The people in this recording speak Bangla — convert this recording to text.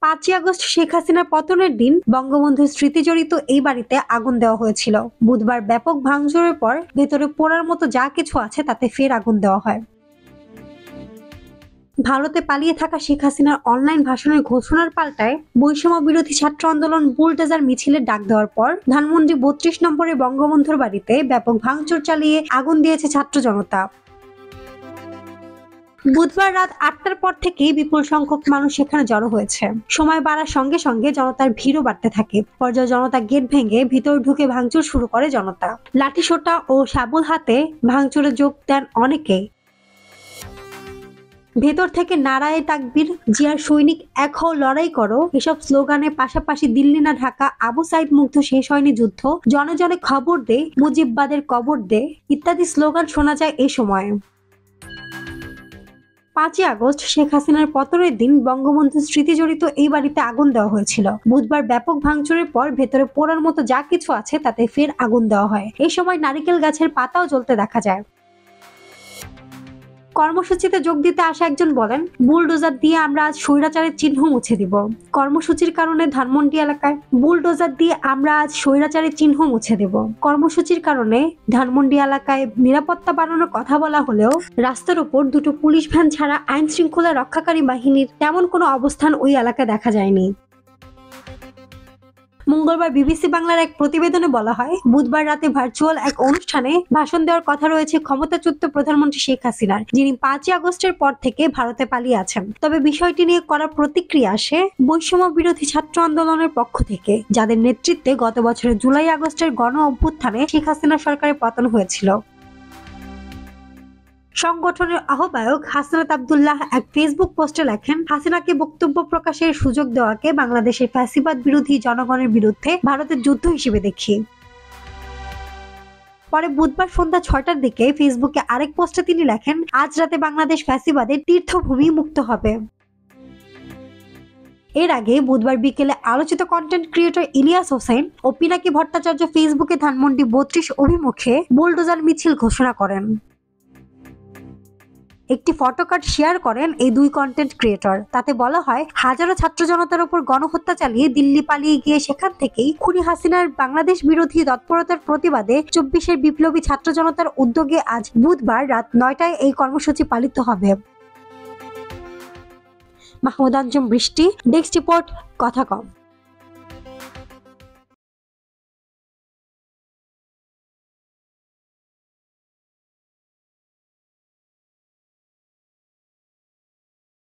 5ই আগস্ট শেখ হাসিনার পতনের দিন বঙ্গবন্ধুর স্মৃতিজড়িত এই বাড়িতে আগুন দেওয়া হয়েছিল। বুধবার ব্যাপক ভাঙচুরের পর ভেতরে পোড়ার মতো যা কিছু আছে তাতে ফের আগুন দেওয়া হয়। ভারতে পালিয়ে থাকা শেখ হাসিনার অনলাইন ভাষণের ঘোষণার পাল্টায় বৈষম্য বিরোধী ছাত্র আন্দোলন বুলডোজার মিছিলের ডাক দেওয়ার পর ধানমন্ডি 32 নম্বরে বঙ্গবন্ধুর বাড়িতে ব্যাপক ভাঙচুর চালিয়ে আগুন দিয়েছে ছাত্র জনতা। বুধবার রাত 8টার পর থেকেই বিপুল সংখ্যক মানুষ সেখানে জড়ো হয়েছে। সময় বাড়ার সঙ্গে সঙ্গে জনতার ভিড়ও বাড়তে থাকে। পর্যায়ে জনতা গেট ভেঙে ভিতর ঢুকে ভাঙচুর শুরু করে জনতা। লাঠিসোঁটা ও শাবল হাতে ভাঙচুরে যোগ দেন অনেকেই। ভেতর থেকে নারায়ে তাকবীর, জিয়ার সৈনিক এক হও, লড়াই করো এসব স্লোগানের পাশাপাশি দিল্লি না ঢাকা, আবু সাইদ মুগ্ধ শেষ হয়নি যুদ্ধ, জনে জনে খবর দে, মুজিববাদের কবর দে ইত্যাদি স্লোগান শোনা যায় এই সময়ে। 5ই আগস্ট শেখ হাসিনার পতনের দিন বঙ্গবন্ধুর স্মৃতিজড়িত এই বাড়িতে আগুন দেওয়া হয়েছিল। বুধবার ব্যাপক ভাঙচুরের পর ভেতরে পোড়ার মতো যা কিছু আছে তাতে ফের আগুন দেওয়া হয়। এই সময় নারিকেল গাছের পাতাও জ্বলতে দেখা যায়। কর্মসূচিতে যোগ দিতে আসা একজন বলেন, বুলডোজার দিয়ে আমরা আজ স্বৈরাচারের চিহ্ন মুছে দিব। কর্মসূচির কারণে ধানমন্ডি এলাকায় বুলডোজার দিয়ে আমরা আজ স্বৈরাচারের চিহ্ন মুছে দেব। কর্মসূচির কারণে ধানমন্ডি এলাকায় নিরাপত্তা বাড়ানোর কথা বলা হলেও রাস্তার উপর দুটো পুলিশ ভ্যান ছাড়া আইন শৃঙ্খলা রক্ষাকারী বাহিনীর তেমন কোনো অবস্থান ওই এলাকায় দেখা যায়নি। মঙ্গলবার বিবিসি বাংলার এক প্রতিবেদনে বলা হয়, বুধবার রাতে ভার্চুয়াল এক অনুষ্ঠানে ভাষণ দেওয়ার কথা রয়েছে ক্ষমতাচ্যুত প্রধানমন্ত্রী শেখ হাসিনার, যিনি 5ই আগস্টের পর থেকে ভারতে পালিয়ে আছেন। তবে বিষয়টি নিয়ে করা প্রতিক্রিয়া আসে বৈষম্য বিরোধী ছাত্র আন্দোলনের পক্ষ থেকে, যাদের নেতৃত্বে গত বছরের জুলাই আগস্টের গণ অভ্যুত্থানে শেখ হাসিনা সরকারের পতন হয়েছিল। সংগঠনের আহ্বায়ক হাসনাত আব্দুল্লাহ এক ফেসবুক পোস্টে লেখেন, হাসিনাকে বক্তব্য প্রকাশের সুযোগ দেওয়াকে বাংলাদেশের ফ্যাসিবাদ বিরোধী জনগণের বিরুদ্ধে ভারতের যুদ্ধ হিসেবে দেখি। পরে বুধবার সন্ধ্যা 6টার দিকে ফেসবুকে আরেক পোস্টে তিনি লেখেন, আজ রাতে বাংলাদেশ ফ্যাসিবাদের তীর্থভূমি মুক্ত হবে। এর আগে বুধবার বিকেলে আলোচিত কন্টেন্ট ক্রিয়েটর ইলিয়াস হোসেন ও পিনাকি ভট্টাচার্য ফেসবুকে ধানমন্ডি 32 অভিমুখে বুলডোজার মিছিল ঘোষণা করেন। একটি ফটোকার্ড শেয়ার করেন এই দুই কন্টেন্ট ক্রিয়েটর। তাতে বলা হয়, হাজারো ছাত্র জনতার উপর গণহত্যা চালিয়ে দিল্লি পালিয়ে গিয়ে সেখান থেকেই খুনি হাসিনার বাংলাদেশ বিরোধী তৎপরতার প্রতিবাদে 24-এর বিপ্লবী ছাত্র জনতার উদ্যোগে আজ বুধবার রাত 9টায় এই কর্মসূচি পালিত হবে। মাহমুদ আঞ্জুম বৃষ্টি, ডেস্ক রিপোর্ট, কথা কম।